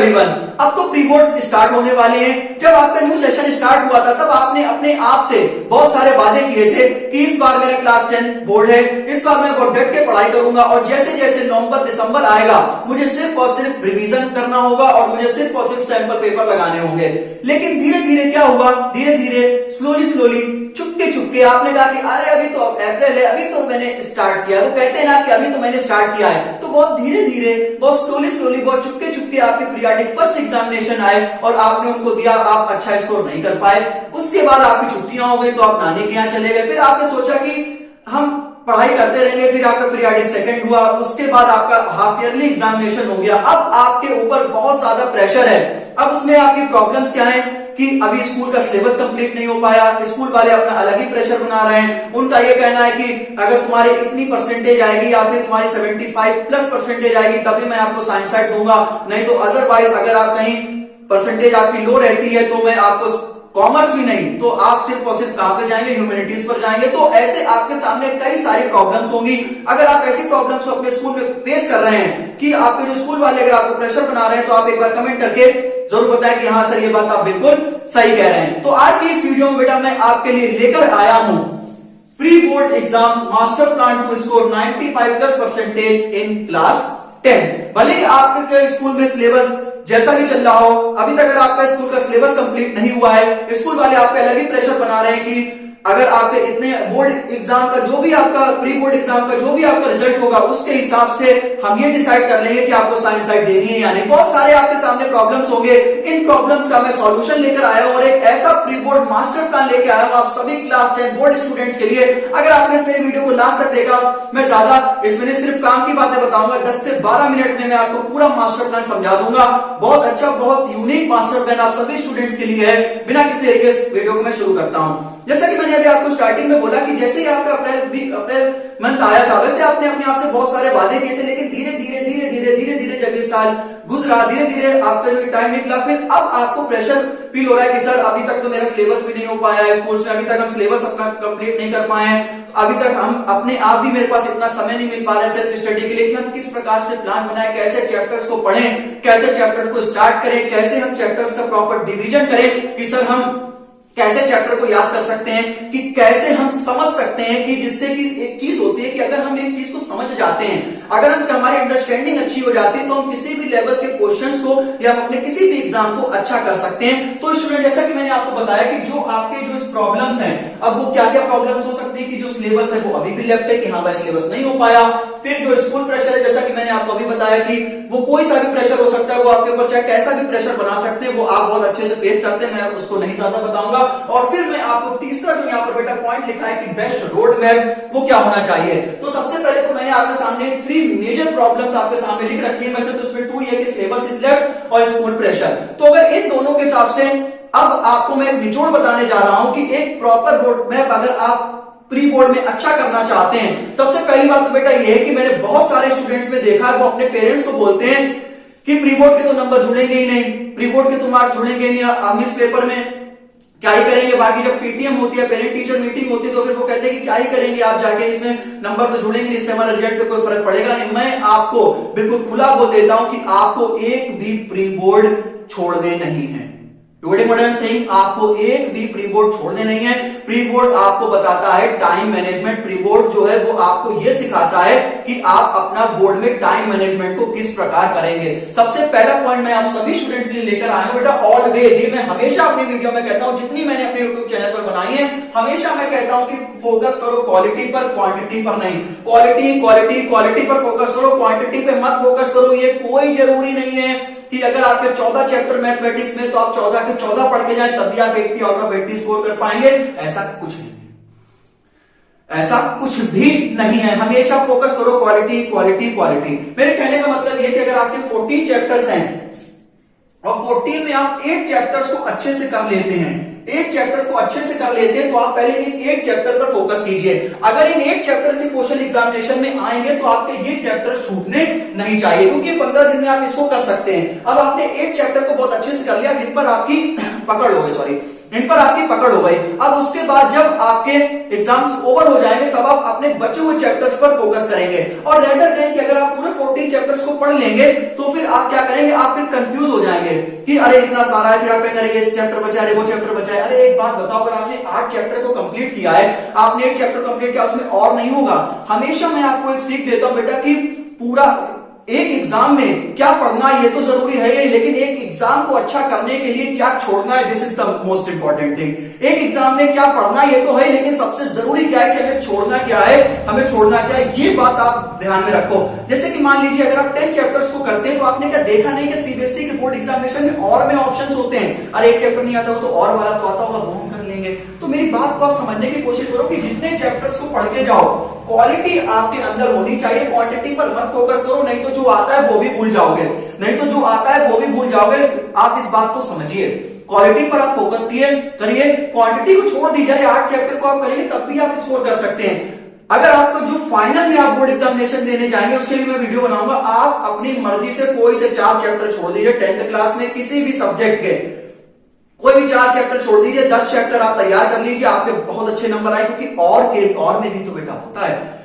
Everyone, अब तो pre board start होने वाले हैं। जब आपका न्यू सेशन स्टार्ट हुआ था तब आपने अपने आप से बहुत सारे वादे किए थे कि इस बार मेरा क्लास 10 बोर्ड है, इस बार मैं बहुत डट के पढ़ाई करूंगा और जैसे जैसे नवंबर दिसंबर आएगा मुझे सिर्फ और सिर्फ रिवीजन करना होगा और मुझे सिर्फ और सिर्फ सैंपल पेपर लगाने होंगे। लेकिन धीरे धीरे क्या हुआ, धीरे धीरे स्लोली चुपके चुपके आपने कहा कि अरे अभी तो अप्रैल है, अभी तो मैंने स्टार्ट किया। वो कहते हैं ना कि अभी तो मैंने स्टार्ट किया है। तो बहुत धीरे धीरे, बहुत स्लोली बहुत चुपके चुपके आपके पीरियडिक फर्स्ट एग्जामिनेशन आए और आपने उनको दिया, आप अच्छा स्कोर नहीं कर पाए। उसके बाद आपकी छुट्टियां हो गई तो आप नानी के यहाँ चले गए। फिर आपने सोचा कि हम पढ़ाई करते रहेंगे। फिर आपका पीरियडिक सेकंड हुआ, उसके बाद आपका हाफ ईयरली एग्जामिनेशन हो गया। अब आपके ऊपर बहुत ज्यादा प्रेशर है। अब उसमें आपकी प्रॉब्लम्स क्या है कि अभी स्कूल का सिलेबस कंप्लीट नहीं हो पाया, स्कूल वाले अपना अलग ही प्रेशर बना रहे हैं। उनका ये कहना है कि अगर तुम्हारी इतनी परसेंटेज आएगी या फिर तुम्हारी 75+ परसेंटेज आएगी तभी मैं आपको साइंस साइड दूंगा, नहीं तो अदरवाइज अगर आप कहीं परसेंटेज आपकी लो रहती है तो मैं आपको कॉमर्स भी नहीं तो आप सिर्फ और सिर्फ कहां पे जाएंगे, ह्यूमैनिटीज पर जाएंगे। तो ऐसे आपके सामने कई सारी प्रॉब्लम्स होंगी। अगर आप ऐसी प्रॉब्लम्स को अपने स्कूल में फेस कर रहे हैं कि आपके जो स्कूल वाले अगर आपको प्रेशर बना रहे हैं तो आप एक बार कमेंट करके जरूर बताएं कि हाँ सर ये बात आप बिल्कुल सही कह रहे हैं। तो आज की इस वीडियो में बेटा मैं आपके लिए लेकर आया हूं pre board exams master plan to score 95+ percentage in class 10। भले ही आपके स्कूल में सिलेबस जैसा भी चल रहा हो, अभी तक अगर आपका स्कूल का सिलेबस कंप्लीट नहीं हुआ है, स्कूल वाले आप पे अलग ही प्रेशर बना रहे हैं कि अगर आपके इतने बोर्ड एग्जाम का जो भी आपका प्री बोर्ड एग्जाम का जो भी आपका रिजल्ट होगा उसके हिसाब से हम ये डिसाइड कर लेंगे कि आपको साइंस साइड देनी है या नहीं। बहुत सारे आपके सामने प्रॉब्लम्स होंगे। इन प्रॉब्लम्स का मैं सॉल्यूशन लेकर आया हूं और एक ऐसा प्री बोर्ड मास्टर प्लान लेकर आया हूं आप सभी क्लास 10 बोर्ड स्टूडेंट्स के लिए। अगर आपने इस मेरी वीडियो को लास्ट तक देखा, मैं ज्यादा इसमें सिर्फ काम की बातें बताऊंगा। 10 से 12 मिनट में मैं आपको पूरा मास्टर प्लान समझा दूंगा। बहुत अच्छा, बहुत यूनिक मास्टर प्लान आप सभी स्टूडेंट्स के लिए है। बिना किसी तरीके से वीडियो को मैं शुरू करता हूं। जैसा कि मैंने अभी आपको स्टार्टिंग में बोला कि जैसे ही आपका अप्रैल मंथ आया था वैसे आपने अपने आप से बहुत सारे वादे किए थे, लेकिन धीरे धीरे जब ये साल गुजरा, धीरे धीरे आपका जो टाइम निकला, फिर अब आपको प्रेशर फील हो रहा है कि सर अभी तक तो मेरा सिलेबस भी नहीं हो पाया है स्कूल से, अभी तक हम सिलेबस अपना कंप्लीट नहीं कर पाए हैं, अभी तक हम अपने आप भी मेरे पास इतना समय नहीं मिल पा रहा है सेल्फ स्टडी के लिए कि हम किस प्रकार से प्लान बनाएं, कैसे चैप्टर्स को पढ़ें, कैसे चैप्टर्स को स्टार्ट करें, कैसे हम चैप्टर्स का प्रॉपर डिवीजन करें कि सर हम कैसे चैप्टर को याद कर सकते हैं, कि कैसे हम समझ सकते हैं, कि जिससे कि एक चीज होती है कि अगर हम एक चीज को समझ जाते हैं, अगर हम हमारी अंडरस्टैंडिंग अच्छी हो जाती है तो हम किसी भी लेवल के क्वेश्चंस को या हम अपने किसी भी एग्जाम को अच्छा कर सकते हैं। तो स्टूडेंट, जैसा कि मैंने आपको बताया कि जो आपके जो प्रॉब्लम्स हैं, अब वो क्या क्या प्रॉब्लम्स हो सकती है कि जो सिलेबस है वो अभी भी लेफ्ट है कि हाँ भाई सिलेबस नहीं हो पाया। फिर जो स्कूल प्रेशर है, जैसा कि मैंने आपको अभी बताया कि वो कोई सा भी प्रेशर हो सकता है, वो आपके ऊपर चाहे कैसा भी प्रेशर बना सकते हैं, वो आप बहुत अच्छे से फेस करते हैं, मैं उसको नहीं ज्यादा बताऊंगा। और फिर मैं आपको तीसरा जो यहाँ पर बेटा पॉइंट लिखा है कि बेस्ट रोड मैप वो क्या होना चाहिए। तो सबसे पहले तो मैंने आपके सामने 3 मेजर प्रॉब्लम्स आपके सामने लिख रखी है, वैसे तो इसमें 2 ये कि सिलेबस इज लेफ्ट और स्कूल प्रेशर। तो अगर इन दोनों के हिसाब से अब आपको मैं एक निचोड़ बताने जा रहा हूं कि एक प्रॉपर रोड मैप अगर आप प्री बोर्ड में अच्छा करना चाहते हैं, सबसे पहली बात तो बेटा ये है कि मैंने बहुत सारे स्टूडेंट्स में देखा है वो अपने पेरेंट्स को बोलते हैं कि प्री बोर्ड के तो नंबर जुड़ेंगे ही नहीं, प्री बोर्ड के तो मार्क्स जुड़ेंगे नहीं, हम इस पेपर में क्या ही करेंगे। बाकी जब पीटीएम होती है, पेरेंट टीचर मीटिंग होती है, तो फिर वो कहते हैं कि क्या ही करेंगे आप जाके, इसमें नंबर तो जुड़ेंगे, इससे हमारे रिजल्ट पे कोई फर्क पड़ेगा नहीं। मैं आपको बिल्कुल खुला बोल देता हूं कि आपको एक भी प्री बोर्ड छोड़ने नहीं है। आपको एक भी प्री बोर्ड छोड़ने नहीं है। प्री बोर्ड आपको बताता है टाइम मैनेजमेंट। प्री बोर्ड जो है वो आपको यह सिखाता है कि आप अपना बोर्ड में टाइम मैनेजमेंट को किस प्रकार करेंगे। सबसे पहला पॉइंट मैं आप सभी स्टूडेंट्स के लिए लेकर आया हूं बेटा, ऑलवेज, ये मैं हमेशा अपनी वीडियो में कहता हूं, जितनी मैंने अपने यूट्यूब चैनल पर बनाई है, हमेशा मैं कहता हूं कि फोकस करो क्वालिटी पर, क्वांटिटी पर नहीं। क्वालिटी पर फोकस करो, क्वांटिटी पे मत फोकस करो। ये कोई जरूरी नहीं है कि अगर आपके 14 चैप्टर मैथमेटिक्स में तो आप 14 के 14 पढ़ के जाएं तभी आप 80 आउट ऑफ 80 स्कोर कर पाएंगे, ऐसा कुछ नहीं है, ऐसा कुछ भी नहीं है। हमेशा फोकस करो क्वालिटी। मेरे कहने का मतलब यह कि अगर आपके 14 चैप्टर्स हैं और 14 में आप 8 चैप्टर्स को अच्छे से कर लेते हैं, 8 चैप्टर को अच्छे से कर लेते हैं, तो आप पहले इन 8 चैप्टर पर फोकस कीजिए। अगर इन 8 चैप्टर से क्वेश्चन एग्जामिनेशन में आएंगे तो आपके ये चैप्टर छूटने नहीं चाहिए, क्योंकि 15 दिन में आप इसको कर सकते हैं। अब आपने 8 चैप्टर को बहुत अच्छे से कर लिया, इन पर आपकी पकड़ हो गई। अब उसके बाद जब आपके एग्जाम्स ओवर हो जाएंगे तब आप अपने बचे हुए चैप्टर्स पर फोकस करेंगे। और रेदर देन कि अगर आप पूरे 14 चैप्टर्स को पढ़ लेंगे तो फिर आप क्या करेंगे, आप फिर कंफ्यूज हो जाएंगे जाएंगे कि अरे इतना सारा है, फिर आप क्या करेंगे, इस चैप्टर बचा है, अरे वो चैप्टर बचा है। अरे एक बात बताओ, अगर आपने 8 चैप्टर को कंप्लीट किया है, आपने 1 चैप्टर कंप्लीट किया, उसमें और नहीं होगा। हमेशा मैं आपको एक सीख देता हूं बेटा कि पूरा एक एग्जाम में क्या पढ़ना है ये तो जरूरी है ही, लेकिन एक एग्जाम को अच्छा करने के लिए क्या छोड़ना है, this is the most important thing. एक एग्जाम में क्या पढ़ना ये तो है, लेकिन सबसे जरूरी क्या है कि हमें छोड़ना क्या है, हमें छोड़ना क्या है, ये बात आप ध्यान में रखो। जैसे कि मान लीजिए अगर आप 10 चैप्टर्स को करते हैं तो आपने क्या देखा नहीं कि सीबीएसई के बोर्ड एग्जामिनेशन में और में ऑप्शंस होते हैं, अरे एक चैप्टर नहीं आता हो तो और वाला तो आता होगा, वो हम कर लेंगे। तो मेरी बात को आप समझने की कोशिश करो कि जितने चैप्टर्स को पढ़ के जाओ, क्वालिटी आपके अंदर होनी चाहिए, क्वांटिटी पर मत फोकस करो, नहीं तो जो आता है वो भी भूल जाओगे, नहीं तो जो आता है वो भी भूल जाओगे। आप इस बात को समझिए, क्वालिटी पर आप फोकस करिए, क्वांटिटी को छोड़ दीजिए। 8 चैप्टर को आप करेंगे तब भी आप स्कोर कर सकते हैं। अगर आपको जो फाइनल में आप बोर्ड एग्जामिनेशन देने जाएंगे उसके लिए मैं वीडियो बनाऊंगा, आप अपनी मर्जी से कोई से 4 चैप्टर छोड़ दीजिए, 10th क्लास में किसी भी सब्जेक्ट के कोई भी 4 चैप्टर छोड़ दीजिए, 10 चैप्टर आप तैयार कर लीजिए, आपके बहुत अच्छे नंबर आए, क्योंकि और में भी तो बेटा होता है।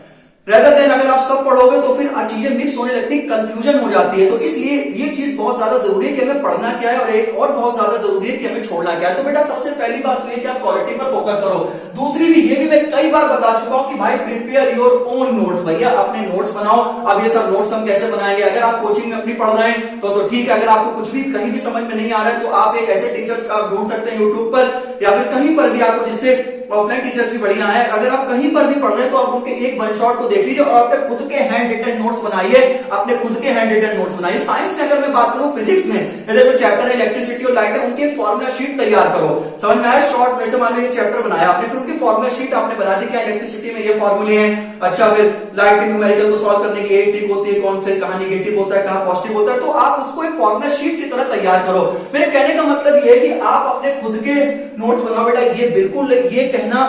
रेदर देन अगर आप सब पढ़ोगे तो फिर चीजें मिक्स होने लगती है, कंफ्यूजन हो जाती है। तो इसलिए ये चीज बहुत ज्यादा जरूरी है कि हमें पढ़ना क्या है, और एक और बहुत ज्यादा जरूरी है कि हमें छोड़ना क्या है। तो बेटा सबसे पहली बात तो ये कि आप क्वालिटी पर फोकस करो। दूसरी भी, ये भी मैं कई बार बता चुका हूं कि भाई प्रिपेयर योर ओन नोट्स, भैया अपने नोट्स बनाओ। अब ये सब नोट्स हम कैसे बनाएंगे, अगर आप कोचिंग में अपनी पढ़ रहे हैं तो ठीक है, अगर आपको कुछ भी कहीं भी समझ में नहीं आ रहा है तो आप एक ऐसे टीचर्स आप ढूंढ सकते हैं यूट्यूब पर या फिर कहीं पर भी, आपको जिससे ऑफलाइन टीचर्स भी बढ़िया है। अगर आप कहीं पर भी पढ़ रहे हैं तो आप उनके एक वन शॉट को देख लीजिए और अपने खुद के हैंड रिटन नोट्स बनाइए, अपने खुद के हैंड रिटन नोट्स बनाइए। साइंस में अगर मैं बात करूं, फिजिक्स में जो चैप्टर है इलेक्ट्रिसिटी और लाइट है, उनकी एक फॉर्मुला शीट तैयार करो। समझ में आया? शॉर्ट जैसे मान लीजिए चैप्टर बनाया आपने, फिर उनकी फॉर्मुला शीट आपने बना दी, क्या इलेक्ट्रिसिटी में ये फॉर्मूले हैं, अच्छा फिर लाइट के न्यूमेरिकल को सॉल्व करने की एक ट्रिक होती है, कौन से कहां निगेटिव होता है कहां पॉजिटिव होता है, तो आप उसको एक फॉर्मुला शीट की तरह तैयार करो। मेरे कहने का मतलब ये है कि आप अपने खुद के नोट्स बनाओ बेटा। ये बिल्कुल, ये कहना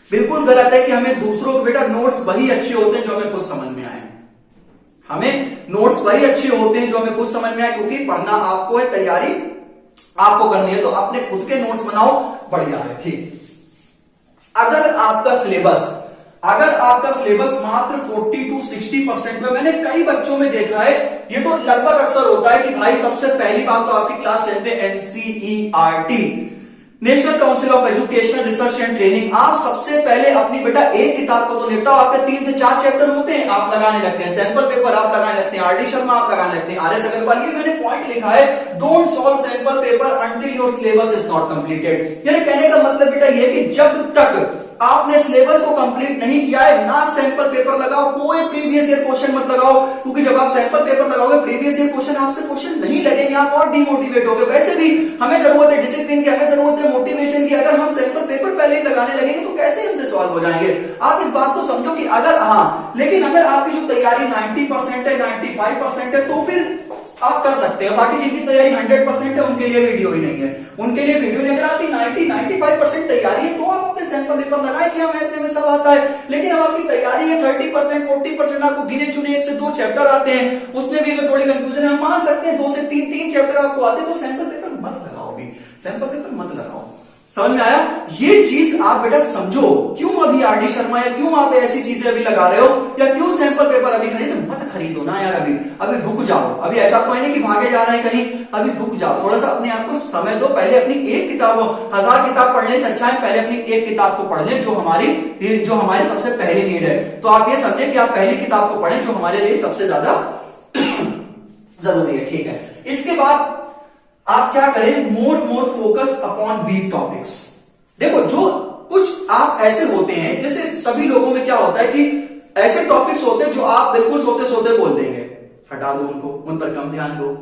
बिल्कुल गलत है कि हमें दूसरों के, बेटा नोट्स वही अच्छे होते हैं जो हमें खुद समझ में आए, हमें नोट्स वही अच्छे होते हैं जो हमें खुद समझ में आए, क्योंकि पढ़ना आपको है, तैयारी आपको करनी है। तो अपने खुद के नोट्स बनाओ, बढ़िया है, ठीक। अगर आपका सिलेबस मात्र 40 to 60% में, मैंने कई बच्चों में देखा है, ये तो लगभग अक्सर होता है कि भाई सबसे पहली बात तो आपकी क्लास 10 में NCERT, national council of education research and training, आप सबसे पहले अपनी बेटा एक किताब को तो निपटाओ। आपके 3 से 4 चैप्टर होते हैं, आप लगाने लगते हैं सैंपल पेपर, आप लगाने लगते हैं आरडी शर्मा, आप लगाने लगते हैं आरएस अग्रवाल। ये मैंने पॉइंट लिखा है, don't solve sample paper until your syllabus is not completed. यानी कहने का मतलब बेटा ये कि जब तक आपने सिलेबस को कंप्लीट नहीं किया है, ना सैंपल पेपर लगाओ, कोई प्रीवियस ईयर क्वेश्चन मत लगाओ, क्योंकि जब आप सैंपल पेपर लगाओगे, प्रीवियस ईयर क्वेश्चन आपसे क्वेश्चन नहीं लगेंगे, आप और डिमोटिवेट होगे। वैसे भी हमें जरूरत है डिसिप्लिन की, हमें जरूरत है मोटिवेशन की। अगर हम सैंपल पेपर पहले ही लगाने लगेंगे तो कैसे हमसे सॉल्व हो जाएंगे? आप इस बात को समझो कि अगर लेकिन अगर आपकी जो तैयारी 90% है, 95% है, तो फिर आप कर सकते हैं। बाकी जिनकी तैयारी 100% है उनके लिए वीडियो ही नहीं है, उनके लिए वीडियो नहीं। अगर आपकी 90-95% तैयारी है तो आप अपने सैंपल पेपर लगाए कि हमें इतने में सब आता है। लेकिन अब आपकी तैयारी है 30%, 40%, आपको गिने चुने 1 से 2 चैप्टर आते हैं, उसमें भी अगर थोड़ी कंफ्यूजन है, हम मान सकते हैं 2 से 3 चैप्टर आपको आते हैं, तो सैंपल पेपर मत लगाओ, भी सैंपल पेपर मत लगाओ। समझ में आया? ये चीज आप बेटा समझो, क्यों अभी आरडी शर्मा या क्यों आप ऐसी चीजें अभी लगा रहे हो, या क्यों सैंपल पेपर अभी खरीदो? मत खरीदो ना यार, अभी रुक जाओ। अभी ऐसा तो नहीं कि भागे जा रहे हैं कहीं, अभी रुक जाओ, थोड़ा सा अपने आप को समय दो। पहले अपनी एक किताब, 1000 किताब पढ़ने से अच्छा है पहले अपनी एक किताब को पढ़ लें जो हमारी सबसे पहली नीड है। तो आप ये समझे कि आप पहली किताब को पढ़ें जो हमारे लिए सबसे ज्यादा जरूरी है, ठीक है। इसके बाद आप क्या करें, more focus upon weak topics. देखो, जो कुछ आप ऐसे होते हैं, जैसे सभी लोगों में क्या होता है कि ऐसे टॉपिक्स होते हैं जो आप बिल्कुल सोते सोते बोल देंगे, हटा दो उनको, उन पर कम ध्यान दो।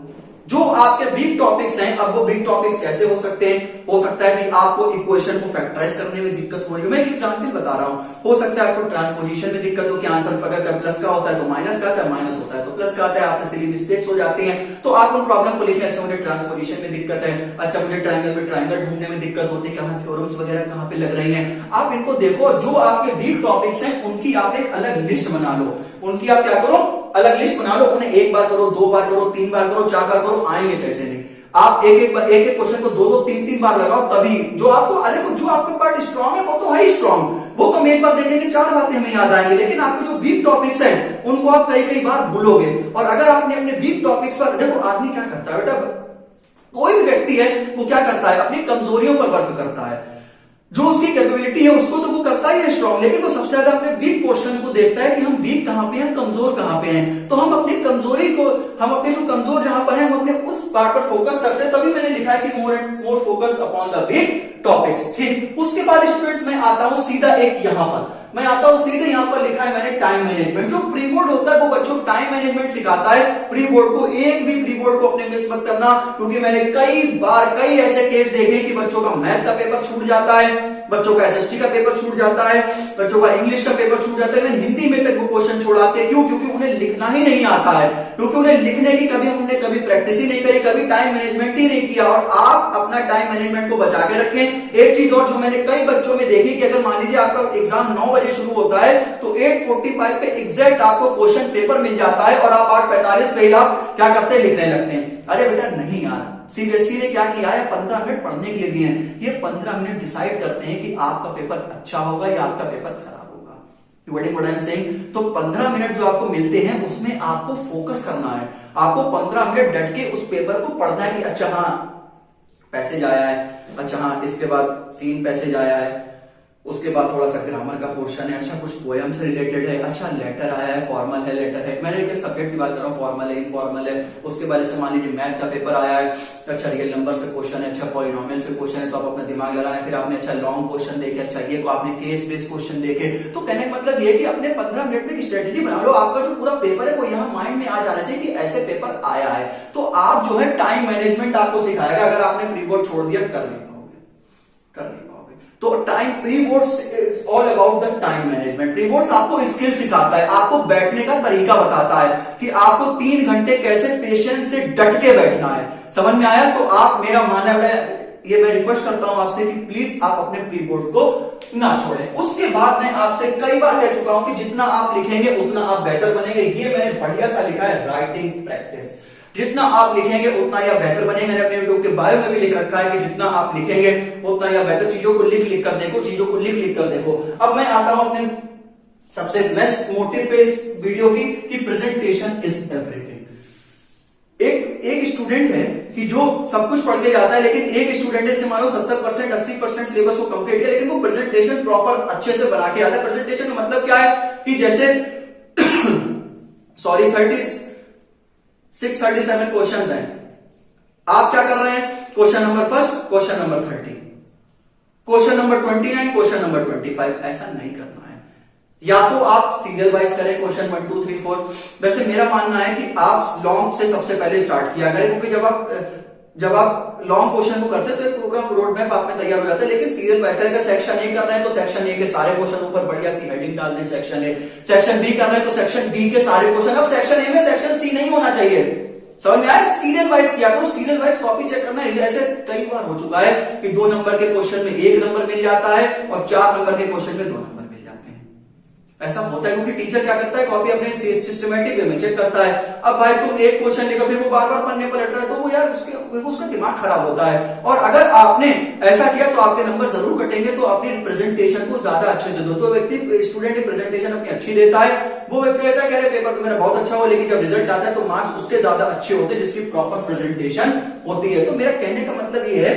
जो आपके वीक टॉपिक्स हैं, अब वो वीक टॉपिक्स कैसे हो सकते हैं? हो सकता है कि आपको इक्वेशन को फैक्टराइज करने में दिक्कत हो रही है, मैं एक एग्जांपल बता रहा हूं। हो सकता है आपको ट्रांसपोजिशन में दिक्कत हो कि आंसर अगर प्लस का होता है तो माइनस का आता है, माइनस होता है तो प्लस का आता है, आपसे सिली मिस्टेक्स हो जाती हैं, तो आप उन प्रॉब्लम को लिखें, अच्छा मुझे ट्रांसपोजिशन में दिक्कत है, अच्छा मुझे ट्रायंगल में ट्रायंगल ढूंढने में दिक्कत होती है, कहां थ्योरम्स वगैरह कहां पे लग रही हैं, आप इनको देखो। जो आपके वीक टॉपिक्स हैं उनकी आप एक अलग लिस्ट बना लो, उनकी आप क्या करो, अलग लिस्ट बना लो। उन्हें 1 बार करो, 2 बार करो, 3 बार करो, 4 बार करो, आएंगे कैसे नहीं। आप एक क्वेश्चन को 2-2, 3-3 बार लगाओ, तभी जो आपके पार्ट स्ट्रांग है वो तो है ही स्ट्रांग, वो तो हम एक बार देखेंगे 4 बातें हमें याद आएंगी। लेकिन आपके जो वीक टॉपिक्स हैं उनको आप कई बार भूलोगे। और अगर आपने अपने वीक टॉपिक्स पर, देखो आदमी क्या करता है बेटा, व्यक्ति है वो क्या करता है, अपनी कमजोरियों पर वर्क करता है। जो उसकी कैपेबिलिटी है उसको तो वो करता ही है स्ट्रॉन्ग, लेकिन वो सबसे ज्यादा अपने वीक पोर्शंस को देखता है कि हम वीक कहां पे हैं, कमजोर कहां पे हैं। तो हम अपनी कमजोरी को, हम अपने जो कमजोर जहां पर है हम अपने उस पार्ट पर फोकस करते हैं। तभी मैंने लिखा है कि more and more focus upon the weak topics. ठीक, उसके बाद स्टूडेंट्स मैं आता हूं सीधा एक यहां पर, मैं आता हूं सीधे यहां पर लिखा है मैंने टाइम मैनेजमेंट। जो प्री बोर्ड होता है वो बच्चों टाइम मैनेजमेंट सिखाता है। प्री बोर्ड को, एक भी प्री बोर्ड को अपने मिस मत करना, क्योंकि मैंने कई बार कई ऐसे केस देखे कि बच्चों का मैथ का पेपर छूट जाता है, बच्चों का एसएसटी का पेपर छूट जाता है, बच्चों का इंग्लिश का पेपर छूट जाता है, हिंदी में तक वो क्वेश्चन छोड़ाते हैं। क्यों? क्योंकि उन्हें लिखना ही नहीं आता है, क्योंकि उन्हें लिखने की उन्होंने कभी प्रैक्टिस ही नहीं करी, कभी टाइम मैनेजमेंट ही नहीं किया। और आप अपना टाइम मैनेजमेंट को बचा के रखें। एक चीज और जो मैंने कई बच्चों में देखी कि अगर मान लीजिए आपका एग्जाम 9 बजे शुरू होता है तो 8:45 पे एग्जैक्ट आपको क्वेश्चन पेपर मिल जाता है और आप 8:45 पे आप क्या करते हैं, लिखने लगते हैं। अरे बेटा नहीं यार, सीबीएसई ने क्या किया है, 15 मिनट पढ़ने के लिए दिए हैं। ये 15 मिनट डिसाइड करते हैं कि आपका पेपर अच्छा होगा या आपका पेपर खराब होगा। What I am saying? तो 15 मिनट जो आपको मिलते हैं उसमें आपको फोकस करना है। आपको 15 मिनट डट के उस पेपर को पढ़ना है कि अच्छा हाँ पैसेज आया है, अच्छा हाँ इसके बाद सीन पैसेज आया है, उसके बाद थोड़ा सा ग्रामर का पोर्शन है, अच्छा कुछ पोएम से रिलेटेड है, अच्छा लेटर आया है, फॉर्मल है, लेटर है। मैंने एक सब्जेक्ट की बात कर रहा हूँ, फॉर्मल है, इनफॉर्मल है। उसके बाद से मान लीजिए मैथ का पेपर आया है, अच्छा रियल नंबर से क्वेश्चन है, अच्छा पॉलिनोमियल से क्वेश्चन है, तो आप अपना दिमाग लगाना। फिर आपने अच्छा लॉन्ग क्वेश्चन देखे, अच्छा ये को आपने केस बेस्ड क्वेश्चन देखे। तो कहने का मतलब ये कि अपने 15 मिनट में एक स्ट्रेटेजी बना लो। आपका जो पूरा पेपर है वो यहाँ माइंड में आ जाना चाहिए कि ऐसे पेपर आया है। तो आप जो है टाइम मैनेजमेंट आपको सिखाएगा। अगर आपने प्री बोर्ड छोड़ दिया कर नहीं पाओगे। तो time, pre boards is all about the time management. Pre boards आपको स्किल सिखाता है, आपको बैठने का तरीका बताता है कि आपको 3 घंटे कैसे पेशेंस से डट के बैठना है। समझ में आया? तो आप, मेरा मानना है, ये मैं रिक्वेस्ट करता हूं आपसे कि प्लीज आप अपने प्री बोर्ड को ना छोड़ें। उसके बाद मैं आपसे कई बार कह चुका हूं कि जितना आप लिखेंगे उतना आप बेहतर बनेंगे। ये मैंने बढ़िया सा लिखा है, राइटिंग प्रैक्टिस। जितना आप लिखेंगे उतना या बेहतर बनेंगे। मैंने अपने यूट्यूब के बायो में भी लिख रखा है कि जितना आप लिखेंगे उतना या बेहतर। चीजों को लिख कर देखो, चीजों को लिख कर देखो। अब मैं आता हूं अपने सबसे बेस्ट मोटिव पे इस वीडियो की कि प्रेजेंटेशन इज एवरीथिंग। एक स्टूडेंट है कि जो सब कुछ पढ़ के जाता है, लेकिन एक स्टूडेंट है मान लो 70% 80% सिलेबस को कंप्लीट किया, लेकिन वो प्रेजेंटेशन प्रॉपर अच्छे से बना के आता है। प्रेजेंटेशन का मतलब क्या है कि जैसे सॉरी 637 क्वेश्चंस हैं, आप क्या कर रहे हैं, question number first, question number 30, question number 29, question number 25। ऐसा नहीं करना है। या तो आप सीरियल वाइज करें, क्वेश्चन 1 2 3 4। वैसे मेरा मानना है कि आप लॉन्ग से सबसे पहले स्टार्ट किया करें, क्योंकि जब आप लॉन्ग क्वेश्चन को करते हैं तो एक प्रोग्राम रोड मैप आप में तैयार हो जाता है। लेकिन सीरियल वाइज करें, सेक्शन ए कर रहे हैं तो सेक्शन ए के सारे क्वेश्चन ऊपर बढ़िया सी हेडिंग डाल दें, सेक्शन ए। सेक्शन बी कर रहे हैं तो सेक्शन बी के सारे क्वेश्चन। अब सेक्शन ए में सेक्शन सी नहीं होना चाहिए। समझ में आया? सीरियल वाइज किया करो, सीरियल वाइज कॉपी चेक करना। ऐसे कई बार हो चुका है कि 2 नंबर के क्वेश्चन में 1 नंबर मिल जाता है और 4 नंबर के क्वेश्चन में 2 नंबर मिल जाते हैं। ऐसा होता है क्योंकि टीचर क्या करता है, कॉपी अपने सिस्टमैटिक वे में चेक करता है। अब भाई तुम एक क्वेश्चन लिखो, फिर वो बार बार पन्ने पर लट रहा है, तो वो यार उसका दिमाग खराब होता है। और अगर आपने ऐसा किया तो आपके नंबर जरूर कटेंगे। तो अपनी प्रेजेंटेशन को ज्यादा अच्छे से दो। तो व्यक्ति, स्टूडेंट प्रेजेंटेशन अपनी अच्छी देता है, वो व्यक्ति कहता है कि अरे पेपर तो मेरा बहुत अच्छा हो, लेकिन जब रिजल्ट आता है तो मार्क्स उसके ज्यादा अच्छे होते हैं जिसकी प्रॉपर प्रेजेंटेशन होती है। तो मेरा कहने का मतलब ये है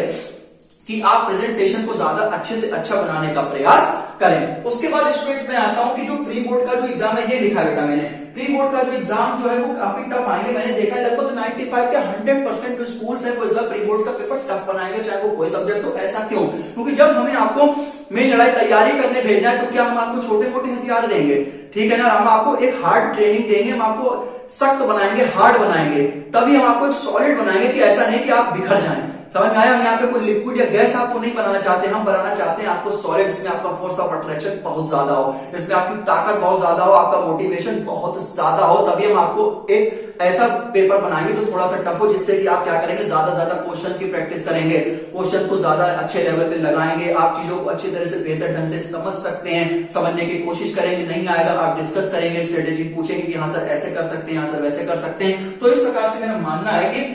कि आप प्रेजेंटेशन को ज्यादा अच्छे से अच्छा बनाने का प्रयास करें। उसके बाद स्टूडेंट्स में आता हूं कि जो प्री बोर्ड का जो एग्जाम है, ये लिखा बेटा मैंने, प्री बोर्ड का जो एग्जाम जो है वो काफी टफ आएंगे। मैंने देखा है लगभग 95 या 100% जो स्कूल्स है वो इस बार प्री बोर्ड का पेपर टफ बनाएंगे, चाहे वो कोई सब्जेक्ट हो। ऐसा क्यों? क्योंकि जब हमें आपको मेन लड़ाई तैयारी करने भेजना है तो क्या हम आपको छोटे मोटे हथियार देंगे? ठीक है ना, हम आपको एक हार्ड ट्रेनिंग देंगे, हम आपको सख्त बनाएंगे, हार्ड बनाएंगे, तभी हम आपको एक सॉलिड बनाएंगे कि ऐसा नहीं कि आप बिखर जाएं। समझ में आया? हम यहाँ पे कोई लिक्विड या गैस आपको नहीं बनाना चाहते, हम बनाना चाहते हैं आपको सॉलिड, इसमें आपका फोर्स ऑफ अट्रैक्शन बहुत ज्यादा हो, इसमें आपकी ताकत बहुत ज्यादा हो, आपका मोटिवेशन बहुत ज्यादा हो। तभी हम आपको एक ऐसा पेपर बनाएंगे जो थोड़ा सा टफ हो, जिससे कि आप क्या करेंगे, ज्यादा ज्यादा क्वेश्चंस की प्रैक्टिस करेंगे, क्वेश्चन को ज्यादा अच्छे लेवल पे लगाएंगे, आप चीजों को अच्छी तरह से बेहतर ढंग से समझ सकते हैं, समझने की कोशिश करेंगे। नहीं आएगा आप डिस्कस करेंगे, स्ट्रेटेजी पूछेंगे कि हाँ सर ऐसे कर सकते हैं, हाँ सर वैसे कर सकते हैं। तो इस प्रकार से मेरा मानना है कि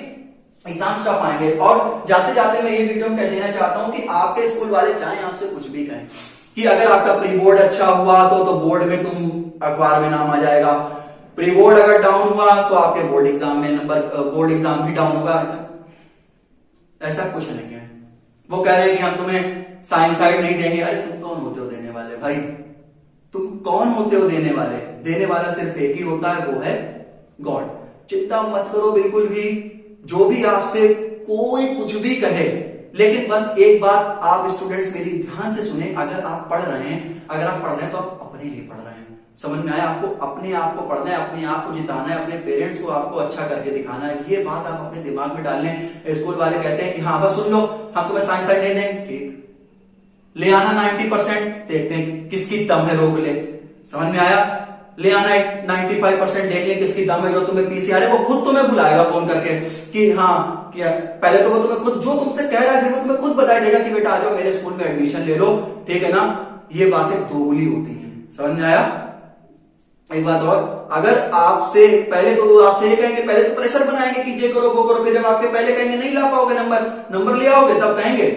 एग्जाम टफ आएंगे। और जाते जाते मैं ये वीडियो में कह देना चाहता हूं कि आपके स्कूल वाले चाहे आपसे कुछ भी कहें कि अगर आपका प्री बोर्ड अच्छा हुआ तो बोर्ड में तुम अखबार में नाम आ जाएगा, प्री बोर्ड अगर डाउन हुआ तो आपके बोर्ड एग्जाम में नंबर, बोर्ड एग्जाम भी डाउन होगा। ऐसा कुछ नहीं है। वो कह रहे हैं कि हम तुम्हें साइंस साइड नहीं देंगे। अरे तुम कौन होते हो देने वाले भाई? तुम कौन होते हो देने वाले? देने वाला सिर्फ एक ही होता है, वो है गॉड। चिंता मत करो बिल्कुल भी, जो भी आपसे कोई कुछ भी कहे, लेकिन बस एक बात आप स्टूडेंट्स मेरी ध्यान से सुने। अगर आप पढ़ रहे हैं, अगर आप पढ़ रहे हैं तो आप अपने लिए पढ़ रहे हैं। समझ में आया? आपको अपने आप को पढ़ना है, अपने आप को जिताना है, अपने पेरेंट्स को आपको अच्छा करके दिखाना है। ये बात आप अपने दिमाग में डाल लें। स्कूल वाले कहते हैं कि हाँ बस सुन लो, हम तुम्हें साइंस साइड नहीं देंगे, ठीक, ले आना 90%, देखते हैं किसकी दम है रोक ले। समझ में आया? ले आना 95%, देख ले किसकी दम है जो तुम्हें पीसीआर है। वो खुद तुम्हें बुलाएगा फोन करके कि हाँ क्या, पहले तो वो तुम्हें खुद जो तुमसे कह रहा है, फिर वो तुम्हें खुद बता देगा कि बेटा आ जाओ मेरे स्कूल में एडमिशन ले लो, ठीक है ना? ये बातें दोगुली होती हैं। समझ में आया? एक बात और, अगर आपसे पहले तो आपसे ये कहेंगे, पहले तो प्रेशर बनाएंगे कि ये करो वो करो, फिर जब आपके पहले कहेंगे नहीं ला पाओगे नंबर ले आओगे, तब कहेंगे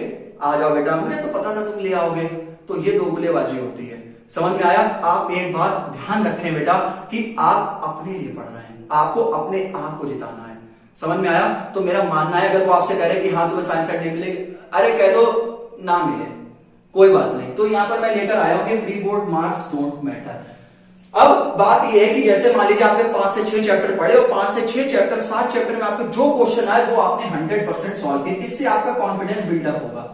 आ जाओ बेटा, मुझे तो पता था तुम ले आओगे। तो ये दोगुलेबाजी होती है। समझ में आया? आप एक बात ध्यान रखें बेटा कि आप अपने लिए पढ़ रहे हैं, आपको अपने आप को जिताना है। समझ में आया? तो मेरा मानना है, अगर वो आपसे कह रहे कि हाँ तुम्हें साइंस साइड नहीं मिलेगी, अरे कह दो ना मिले, कोई बात नहीं। तो यहां पर मैं लेकर आया हूं कि pre board marks don't matter. अब बात यह है कि जैसे मान लीजिए आपने 5 से 6 चैप्टर पढ़े और 5 से 6 चैप्टर 7 चैप्टर में आपको जो क्वेश्चन आए वो आपने 100% सॉल्व किए। इससे आपका कॉन्फिडेंस बिल्डअप होगा।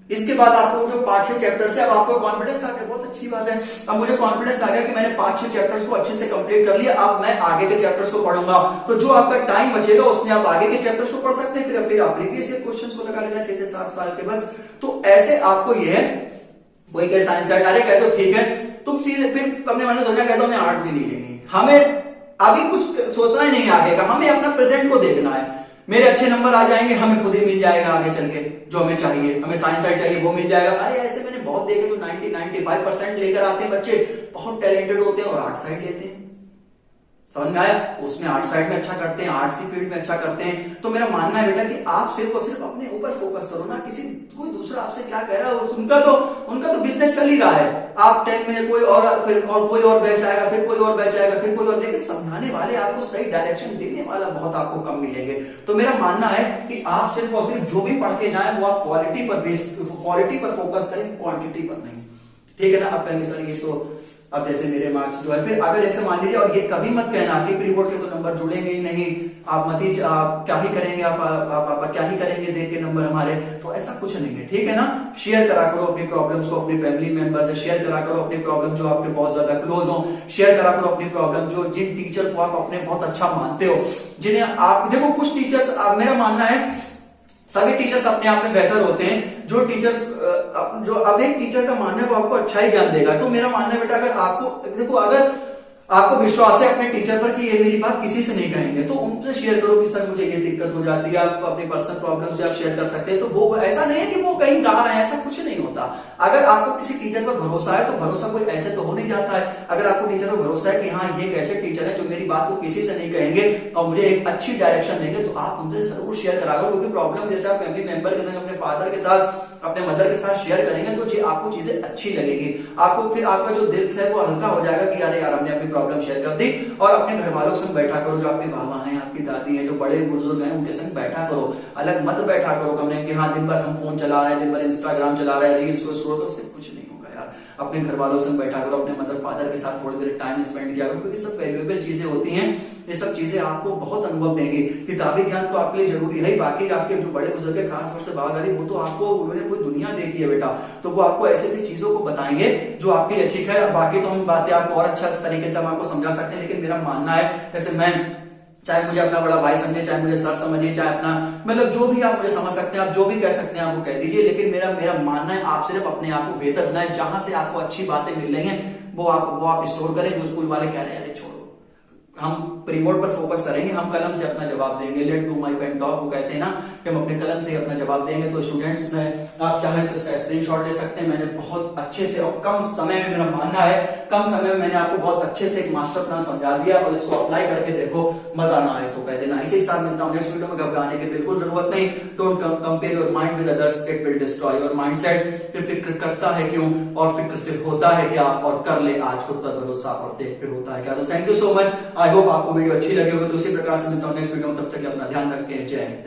इसके बाद आपको जो 5-6 चैप्टर से अब आपको कॉन्फिडेंस आ गया, बहुत अच्छी बात है। अब मुझे कॉन्फिडेंस आ गया कि मैंने 5-6 चैप्टर्स को अच्छे से कंप्लीट कर लिया, अब मैं आगे के चैप्टर्स को पढ़ूंगा। तो जो आपका टाइम बचेगा उसमें आप आगे के चैप्टर्स को पढ़ सकते हैं, फिर आप प्रीवियस ईयर क्वेश्चंस को लगा लेना 6 से 7 साल के बस। तो ऐसे आपको ये है, कोई कहे साइंस साइड, अरे कह दो ठीक है, तुम सीधे फिर अपने मन में सोचा कहता हूं मैं आर्ट भी नहीं लेनी, हमें अभी कुछ सोचना ही नहीं आगे का, हमें अपना प्रेजेंट को देखना है। मेरे अच्छे नंबर आ जाएंगे, हमें खुद ही मिल जाएगा आगे चल के जो हमें चाहिए, हमें साइंस साइड चाहिए वो मिल जाएगा। अरे ऐसे मैंने बहुत देखे जो 90-95% लेकर आते हैं बच्चे, बहुत टैलेंटेड होते हैं और आर्ट साइड लेते हैं। समझ में आया? उसमें आर्ट साइड में अच्छा करते हैं, आर्ट्स की फील्ड में अच्छा करते हैं। तो मेरा मानना है बेटा कि आप सिर्फ और सिर्फ अपने ऊपर फोकस करो ना, किसी कोई दूसरा आपसे क्या कह रहा है उनका तो बिजनेस चल ही रहा है। आप 10 में कोई और, फिर और कोई और बैच आएगा, फिर कोई और बैच आएगा, फिर कोई और, लेकिन समझाने वाले आपको सही डायरेक्शन देने वाला बहुत आपको कम मिलेंगे। तो मेरा मानना है कि आप सिर्फ और सिर्फ जो भी पढ़ के जाए वो आप क्वालिटी पर फोकस करें, क्वांटिटी पर नहीं, ठीक है ना? आप कहेंगे सर ये तो अब जैसे मेरे मार्क्स जो है, फिर अगर ऐसे मान लीजिए, और ये कभी मत कहना कि प्री बोर्ड के तो नंबर जुड़ेंगे ही नहीं, आप मत ही, आप क्या ही करेंगे, आप क्या ही करेंगे देख के नंबर हमारे, तो ऐसा कुछ नहीं है, ठीक है ना? शेयर करा करो अपनी प्रॉब्लम्स को अपनी फैमिली मेंबर से, शेयर करा करो अपनी प्रॉब्लम जो आपके बहुत ज्यादा क्लोज हो, शेयर करा करो अपनी प्रॉब्लम जो जिन टीचर को आप अपने बहुत अच्छा मानते हो, जिन्हें आप देखो, कुछ टीचर्स, मेरा मानना है सभी टीचर्स अपने आप में बेहतर होते हैं। जो टीचर्स जो अब एक टीचर का मानना है वो आपको अच्छा ही ज्ञान देगा। तो मेरा मानना है बेटा, अगर आपको देखो, अगर आपको विश्वास है अपने टीचर पर कि ये मेरी बात किसी से नहीं कहेंगे, तो उनसे शेयर करो कि सर मुझे ये दिक्कत हो जाती है, आप अपनी पर्सनल प्रॉब्लम से आप शेयर कर सकते हैं। तो वो ऐसा नहीं है कि वो कहीं कहा है, ऐसा कुछ नहीं होता। अगर आपको किसी टीचर पर भरोसा है तो भरोसा कोई ऐसे तो हो नहीं जाता है। अगर आपको टीचर पर भरोसा है कि हाँ ये एक ऐसे टीचर है जो मेरी बात को किसी से नहीं कहेंगे और मुझे एक अच्छी डायरेक्शन देंगे, तो आप उनसे जरूर शेयर करा करो, क्योंकि प्रॉब्लम जैसे आप फैमिली मेंबर के साथ, अपने फादर के साथ, अपने मदर के साथ शेयर करेंगे तो आपको चीजें अच्छी लगेगी, आपको फिर आपका जो दिल है वो हल्का हो जाएगा कि अरे यार हमने अपनी प्रॉब्लम शेयर कर दी। और अपने घर वालों के संग बैठा करो, जो आपके बाबा हैं, आपकी दादी हैं, जो बड़े बुजुर्ग हैं, उनके संग बैठा करो, अलग मत बैठा करो कमरे कि हाँ दिन भर हम फोन चला रहे हैं, दिन भर इंस्टाग्राम चला रहे हैं, रील्स को स्क्रॉल करो, उससे कुछ नहीं होगा यार। अपने घर वालों से बैठा करो, अपने मदर फादर के साथ थोड़ी देर टाइम स्पेंड किया करो, क्योंकि सब वैल्यूएबल चीजें होती हैं। ये सब चीजें आपको बहुत अनुभव देंगी। किताबी ज्ञान तो आपके लिए जरूरी है, बाकी आपके जो बड़े बुजुर्ग है, खास तौर से बाबा दादी, वो तो आपको, उन्होंने पूरी दुनिया देखी है बेटा, तो वो आपको ऐसी ऐसी चीजों को बताएंगे जो आपके लिए अच्छी है। बाकी तो हम बातें आपको और अच्छा तरीके से हम आपको समझा सकते हैं, लेकिन मेरा मानना है, जैसे मैं, चाहे मुझे अपना बड़ा भाई समझे, चाहे मुझे सर समझिए, चाहे अपना, मतलब जो भी आप मुझे समझ सकते हैं, आप जो भी कह सकते हैं आप वो कह दीजिए, लेकिन मेरा मानना है आप सिर्फ अपने आप को बेहतर बनाए। जहां से आपको अच्छी बातें मिल रही हैं वो आप स्टोर करें। जो स्कूल वाले कह रहे हैं अरे छोड़ो, हम प्री बोर्ड पर फोकस करेंगे, हम कलम से अपना जवाब देंगे, let do my pen talk, वो कहते हैं ना कि हम अपने कलम से ही अपना जवाब देंगे। तो स्टूडेंट्स में आप चाहें तो इसका स्क्रीनशॉट ले सकते हैं। मैंने बहुत अच्छे से और कम समय में, मेरा मानना है कम समय में मैंने आपको बहुत अच्छे से एक मास्टर प्लान समझा दिया, और इसको अप्लाई करके देखो, मजा ना आए तो कह देना। इसी के साथ मिलता हूं नेक्स्ट वीडियो में। घबराने की बिल्कुल जरूरत नहीं। Don't compare your mind with others, it will destroy your mindset. फिक्र करता है क्यों, और फिक्र सिर्फ होता है क्या, और कर ले आज खुद पर भरोसा, और देख फिर होता है क्या। तो thank you so much. I hope आपको वीडियो अच्छी लगी होगी। तो उसी प्रकार से मिलता हूं नेक्स्ट वीडियो में, तब तक अपना ध्यान रखें। जय हिंद,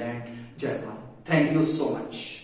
जय Bharat. Thank you so much.